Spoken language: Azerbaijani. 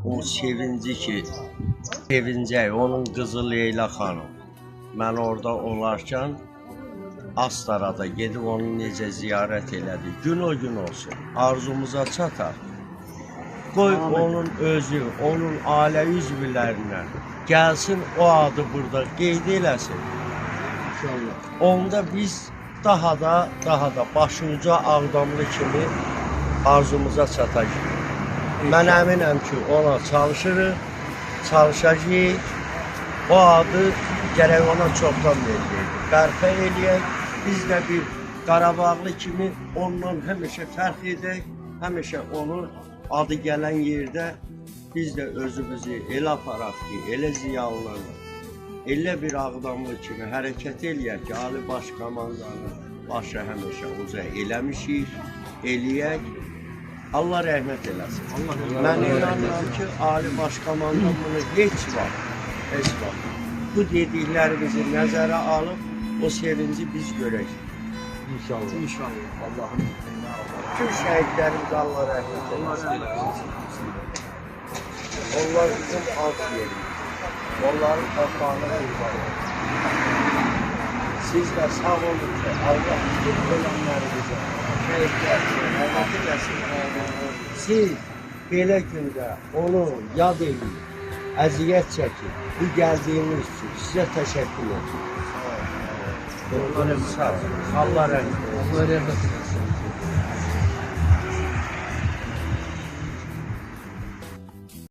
o sevinci ki, sevincək, onun qızı Leyla xanım. Mən orada olarkən Astarada gedib onu necə ziyarət elədi. Gün o gün olsun, arzumuza çatar. Qoy onun özü, onun ailə üzvlərindən gəlsin, o adı burada qeyd eləsin. Onda biz daha da başımıza Ağdamlı kimi arzumuza çatacağıq. Mən əminəm ki, ona çalışacağıq. O adı gərək ona çoxdan verəcəkdir. Bərpa eləyək, biz də bir Qarabağlı kimi ondan həmişə fərq edək, həmişə onun adı gələn yerdə biz də özümüzü elə aparaq ki, elə ziyalılarla, elə bir Ağdamlı kimi hərəkət eləyək ki, Ali Baş Komandanın başı həmişə uca eləmişik, eləyək. Allah rəhmət eləsin. Mən inanıram ki, Ali Baş Komandan bunu heç vaxt bu dediklərimizi nəzərə alıb, o sevinci biz görək. İnşallah. Allah'ın Tüm şəhidlərimiz Allah rəhmət eləsin. Onlar bizim alt yerimiz. Onların torpağına yuvarlar. Siz də sağ olun ki, Allah bütün ölənlərimizə, şəhidlərimizə rəhmət eləsin. Siz belə gündə onu yad edin, əziyyət çəkin. Bu gəldiyiniz üçün sizə təşəkkür edirəm. Allah rəhmət eləsin.